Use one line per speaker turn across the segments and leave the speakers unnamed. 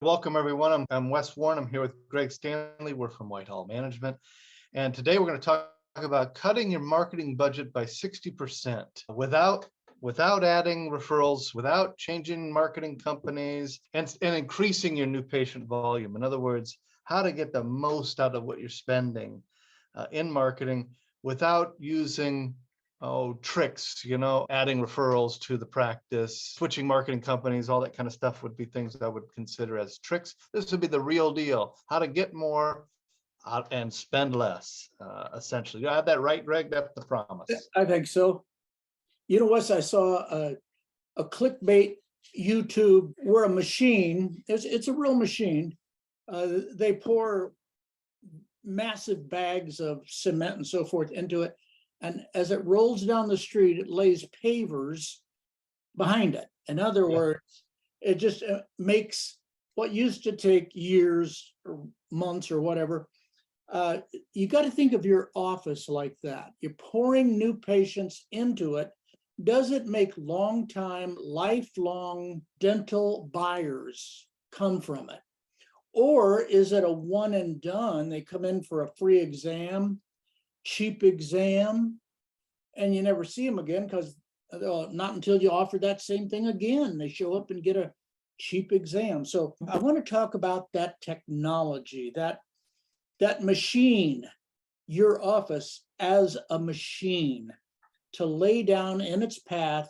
Welcome, everyone. I'm Wes Warren. I'm here with Greg Stanley. We're from Whitehall Management. And today we're going to talk about cutting your marketing budget by 60% without adding referrals, without changing marketing companies, and increasing your new patient volume. In other words, how to get the most out of what you're spending in marketing without using tricks, adding referrals to the practice, switching marketing companies, all that kind of stuff would be things that I would consider as tricks. This would be the real deal, how to get more out and spend less, essentially. You have that right, Greg? That's the promise.
I think so. You know, Wes, I saw a clickbait YouTube where a machine, it's a real machine. They pour massive bags of cement and so forth into it. And as it rolls down the street, it lays pavers behind it. In other words, it just makes what used to take years or months or whatever. You got to think of your office like that. You're pouring new patients into it. Does it make long-time, lifelong dental buyers come from it? Or is it a one and done? They come in for a free exam, cheap exam, and you never see them again because not until you offer that same thing again, they show up and get a cheap exam. So I want to talk about that technology, that machine, your office as a machine to lay down in its path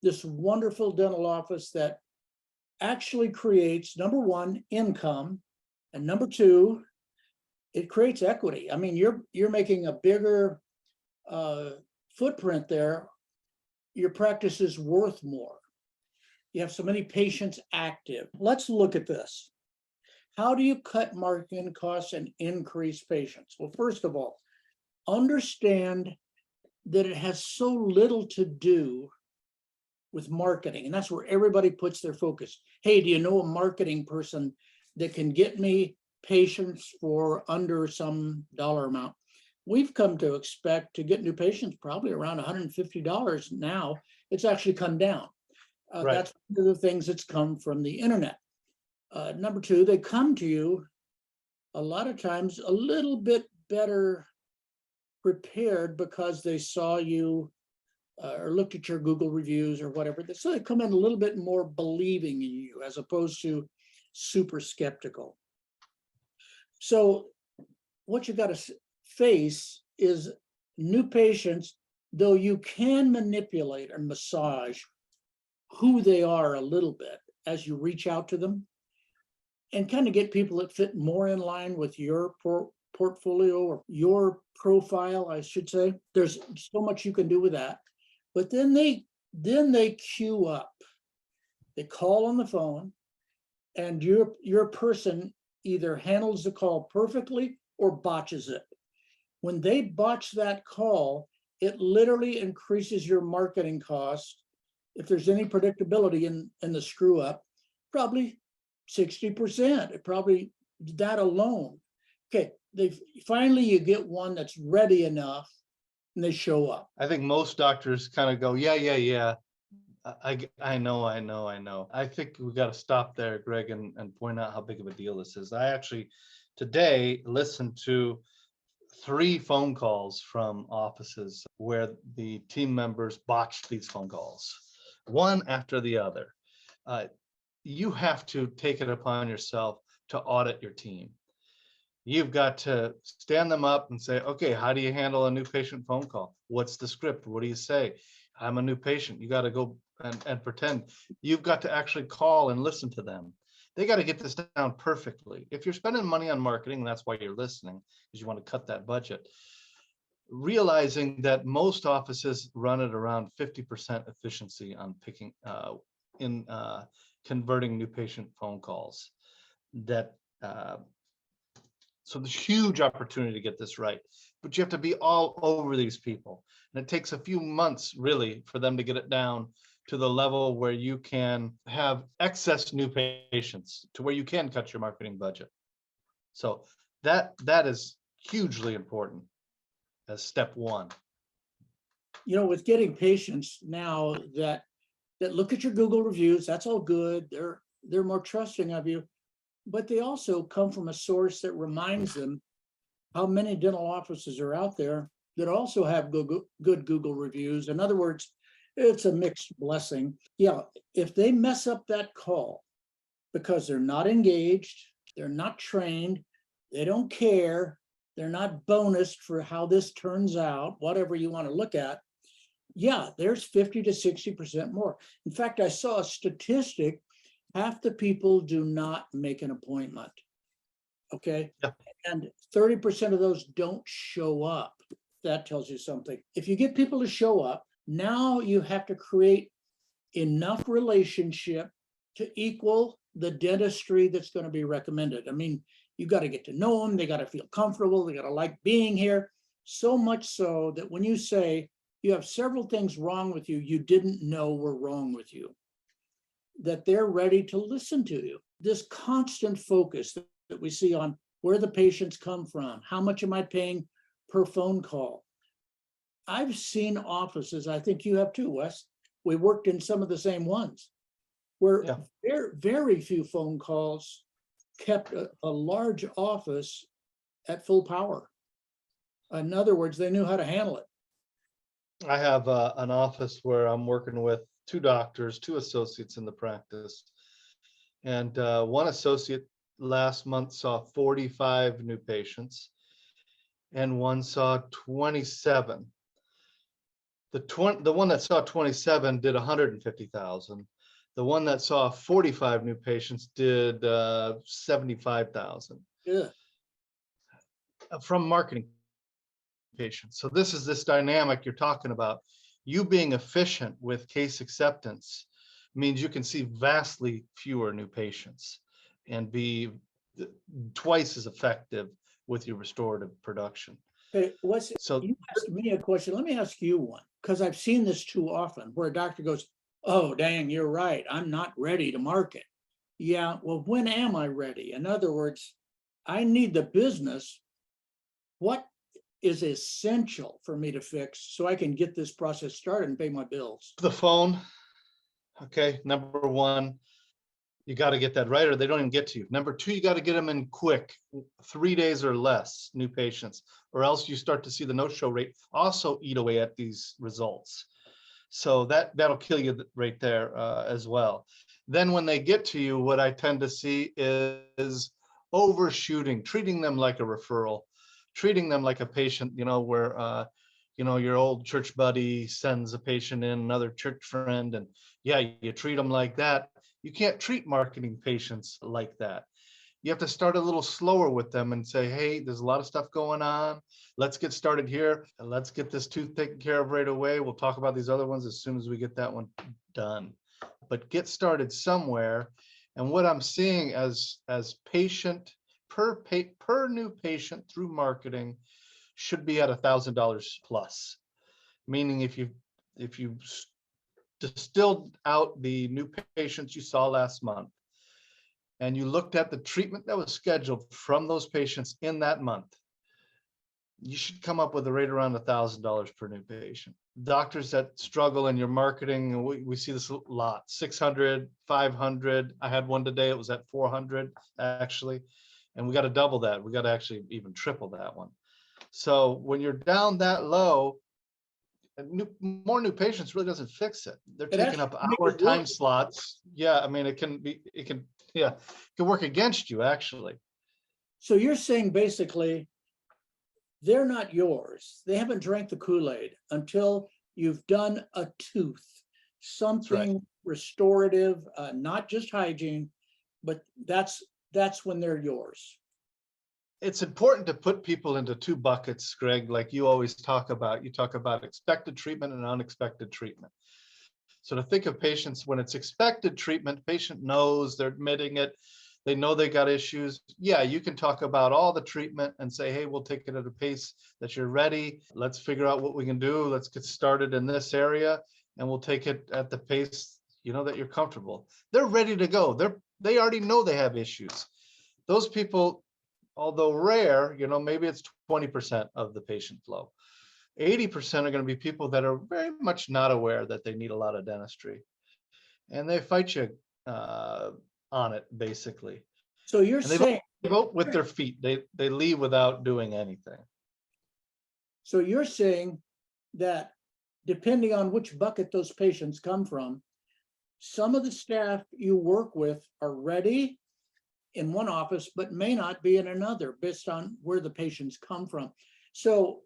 this wonderful dental office that actually creates, number one, income, and number two, it creates equity. I mean, you're making a bigger footprint there. Your practice is worth more. You have so many patients active. Let's look at this. How do you cut marketing costs and increase patients? Well, first of all, understand that it has so little to do with marketing, and that's where everybody puts their focus. Hey, do you know a marketing person that can get me patients for under some dollar amount? We've come to expect to get new patients probably around $150 now. It's actually come down.
Right.
That's one of the things that's come from the internet. Number two, they come to you a lot of times a little bit better prepared because they saw you or looked at your Google reviews or whatever. So they come in a little bit more believing in you as opposed to super skeptical. So what you got to face is new patients, though you can manipulate and massage who they are a little bit as you reach out to them and kind of get people that fit more in line with your portfolio or your profile, I should say. There's so much you can do with that. But then they queue up. They call on the phone, and your person either handles the call perfectly or botches it. When they botch that call, it literally increases your marketing cost. If there's any predictability in the screw up, probably 60%. It probably that alone. Okay, finally you get one that's ready enough and they show up.
I think most doctors kind of go, yeah. I know. I think we got to stop there, Greg, and point out how big of a deal this is. I actually today listened to 3 phone calls from offices where the team members botched these phone calls, one after the other. You have to take it upon yourself to audit your team. You've got to stand them up and say, okay, how do you handle a new patient phone call? What's the script? What do you say? I'm a new patient. You got to go and pretend. You've got to actually call and listen to them. They got to get this down perfectly. If you're spending money on marketing, that's why you're listening, because you want to cut that budget. Realizing that most offices run at around 50% efficiency on converting new patient phone calls. So there's huge opportunity to get this right, but you have to be all over these people. And it takes a few months really for them to get it down to the level where you can have excess new patients to where you can cut your marketing budget. So that is hugely important as step one.
You know, with getting patients now that look at your Google reviews, that's all good. They're more trusting of you. but they also come from a source that reminds them how many dental offices are out there that also have good Google reviews. In other words, it's a mixed blessing. Yeah, if they mess up that call because they're not engaged, they're not trained, they don't care, they're not bonused for how this turns out, whatever you want to look at, yeah, there's 50 to 60% more. In fact, I saw a statistic, half the people do not make an appointment. Okay.
Yeah.
And 30% of those don't show up. That tells you something. If you get people to show up, now you have to create enough relationship to equal the dentistry that's going to be recommended. I mean, you got to get to know them. They got to feel comfortable. They got to like being here. So much so that when you say you have several things wrong with you, you didn't know were wrong with you, that they're ready to listen to you. This constant focus that we see on where the patients come from, how much am I paying per phone call? I've seen offices, I think you have too, Wes. We worked in some of the same ones where
Yeah.
very few phone calls kept a large office at full power. In other words, they knew how to handle it.
I have an office where I'm working with two doctors, two associates in the practice. And one associate last month saw 45 new patients and one saw 27. The one that saw 27 did 150,000. The one that saw 45 new patients did 75,000
Yeah.
from marketing patients. So this is this dynamic you're talking about. You being efficient with case acceptance means you can see vastly fewer new patients and be twice as effective with your restorative production.
Okay, Wes,
So
you asked me a question. Let me ask you one, because I've seen this too often where a doctor goes, oh, dang, you're right. I'm not ready to market. Yeah, well, when am I ready? In other words, I need the business. What is essential for me to fix so I can get this process started and pay my bills?
the phone, okay, number one, you got to get that right or they don't even get to you. Number two, you got to get them in quick, 3 days or less, new patients, or else you start to see the no-show rate also eat away at these results. So that'll kill you right there as well. Then when they get to you, what I tend to see is overshooting, treating them like a referral, treating them like a patient, where your old church buddy sends a patient in, another church friend, and yeah, you treat them like that. You can't treat marketing patients like that. You have to start a little slower with them and say, hey, there's a lot of stuff going on. Let's get started here and let's get this tooth taken care of right away. We'll talk about these other ones as soon as we get that one done. But get started somewhere. And what I'm seeing as patient per new patient through marketing should be at $1,000 plus. Meaning if you distilled out the new patients you saw last month, and you looked at the treatment that was scheduled from those patients in that month, you should come up with a rate around $1,000 per new patient. Doctors that struggle in your marketing, we see this a lot, 600, 500. I had one today, it was at 400 actually, and we got to double that. We got to actually even triple that one. So when you're down that low, more new patients really doesn't fix it. They're taking up hour time slots. Yeah, I mean, it can work against you actually.
So you're saying basically they're not yours. They haven't drank the Kool-Aid until you've done a tooth, something restorative, not just hygiene, but that's when they're yours.
It's important to put people into two buckets, Greg, like you always talk about. You talk about expected treatment and unexpected treatment. So to think of patients when it's expected treatment, patient knows, they're admitting it, they know they got issues. Yeah, you can talk about all the treatment and say, hey, we'll take it at a pace that you're ready. Let's figure out what we can do. Let's get started in this area and we'll take it at the pace, that you're comfortable. They're ready to go. They already know they have issues. Those people, although rare, maybe it's 20% of the patient flow. 80% are going to be people that are very much not aware that they need a lot of dentistry. And they fight you on it, basically.
So you're
And they
saying,
vote with their feet. They leave without doing anything.
so you're saying that depending on which bucket those patients come from, some of the staff you work with are ready in one office, but may not be in another based on where the patients come from. So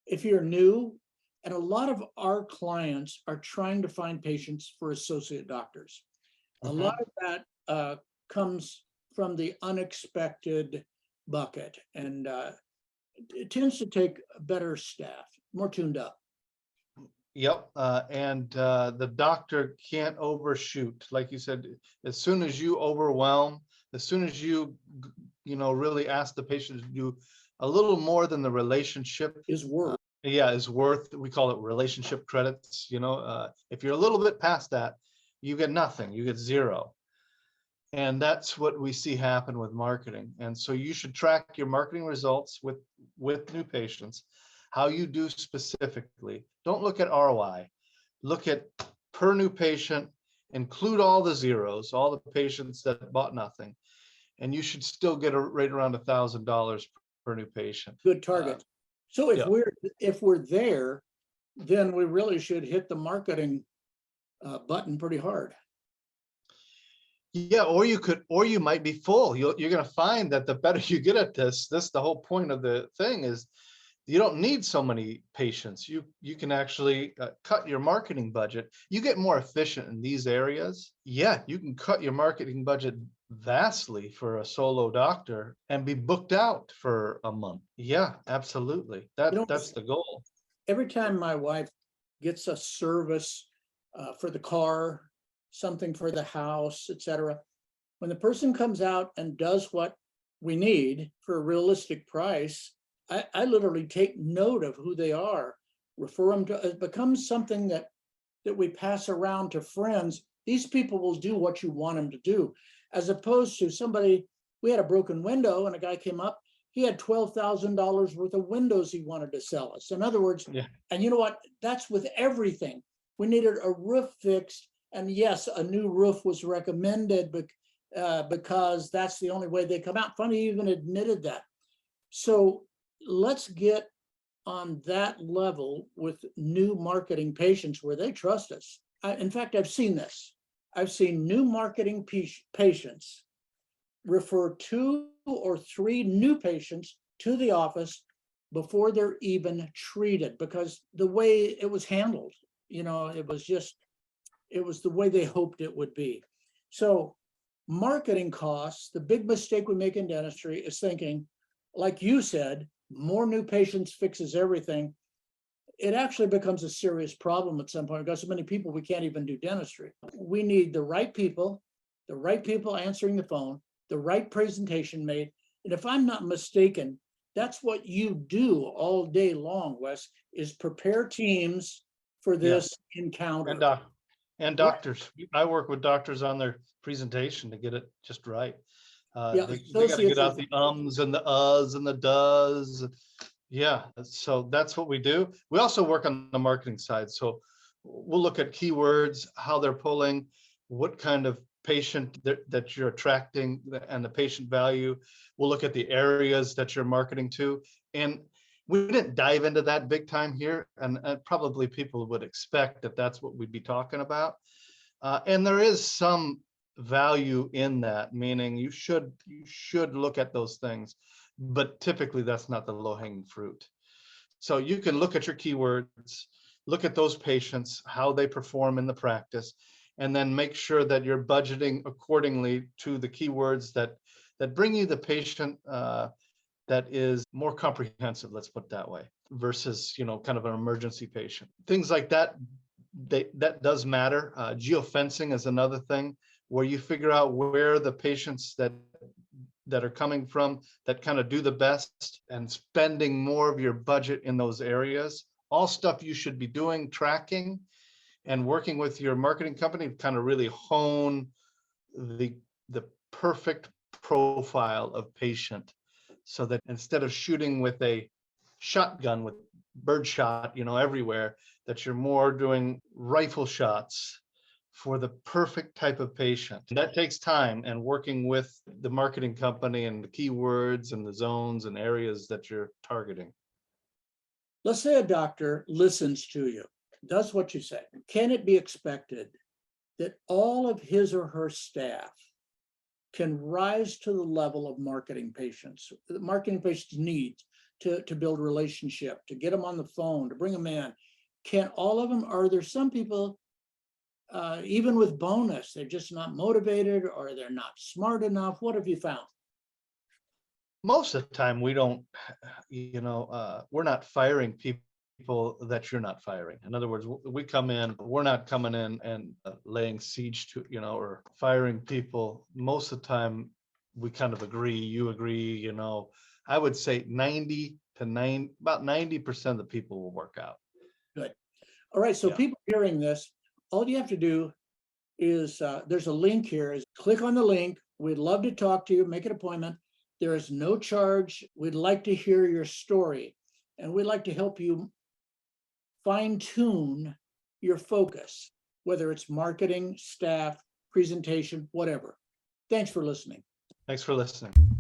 if you're new, and a lot of our clients are trying to find patients for associate doctors. A lot of that comes from the unexpected bucket, and it tends to take better staff, more tuned up.
Yep, and the doctor can't overshoot. Like you said, as soon as you overwhelm, as soon as really ask the patient to do a little more than the relationship
Is work.
is worth, we call it relationship credits, if you're a little bit past that, you get nothing, you get zero. And that's what we see happen with marketing. And so you should track your marketing results with new patients, how you do specifically. Don't look at ROI, look at per new patient, include all the zeros, all the patients that bought nothing, and you should still get right around $1,000 per new patient.
Good target. So
yeah.
if we're there, then we really should hit the marketing button pretty hard.
Yeah, or you might be full. You're going to find that the better you get at this, the whole point of the thing is you don't need so many patients. You can actually cut your marketing budget. You get more efficient in these areas. Yeah, you can cut your marketing budget vastly for a solo doctor and be booked out for a month. Yeah, absolutely. That's the goal.
Every time my wife gets a service for the car, something for the house, etc., when the person comes out and does what we need for a realistic price, I literally take note of who they are, refer them to, it becomes something that we pass around to friends. These people will do what you want them to do, as opposed to somebody, we had a broken window and a guy came up, he had $12,000 worth of windows he wanted to sell us. In other words,
yeah.
And you know what, that's with everything. We needed a roof fixed, and yes, a new roof was recommended, but because that's the only way they come out. Funny, he even admitted that. So let's get on that level with new marketing patients where they trust us. In fact, I've seen this. I've seen new marketing patients refer 2 or 3 new patients to the office before they're even treated, because the way it was handled, it was the way they hoped it would be. So marketing costs, the big mistake we make in dentistry is thinking, like you said, more new patients fixes everything. It actually becomes a serious problem at some point. We've got so many people, we can't even do dentistry. We need the right people answering the phone, the right presentation made. And if I'm not mistaken, that's what you do all day long, Wes, is prepare teams for this encounter.
And doctors. I work with doctors on their presentation to get it just right. They got to get out the ums and the uhs and the does. Yeah, so that's what we do. We also work on the marketing side. So we'll look at keywords, how they're pulling, what kind of patient that you're attracting, and the patient value. We'll look at the areas that you're marketing to. And we didn't dive into that big time here, and probably people would expect that that's what we'd be talking about. And there is some value in that, meaning you should look at those things, but typically that's not the low-hanging fruit. So you can look at your keywords, look at those patients, how they perform in the practice, and then make sure that you're budgeting accordingly to the keywords that bring you the patient that is more comprehensive, let's put it that way, versus kind of an emergency patient. Things like that, that does matter. Geofencing is another thing where you figure out where the patients that are coming from that kind of do the best, and spending more of your budget in those areas. All stuff you should be doing, tracking and working with your marketing company to kind of really hone the perfect profile of patient, so that instead of shooting with a shotgun with bird shot everywhere, that you're more doing rifle shots for the perfect type of patient. That takes time and working with the marketing company and the keywords and the zones and areas that you're targeting.
Let's say a doctor listens to you, does what you say. Can it be expected that all of his or her staff can rise to the level of marketing patients needs to build relationship, to get them on the phone, to bring them in? Can all of them? Are there some people, even with bonus, they're just not motivated or they're not smart enough? What have you found?
Most of the time, we don't, we're not firing people that you're not firing. In other words, we come in, we're not coming in and laying siege to, or firing people. Most of the time, we kind of agree, you agree, I would say about 90% of the people will work out.
Good. All right, so
Yeah.
people hearing this, all you have to do is, there's a link here, is click on the link. We'd love to talk to you, make an appointment. There is no charge. We'd like to hear your story, and we'd like to help you fine tune your focus, whether it's marketing, staff, presentation, whatever. Thanks for listening.
Thanks for listening.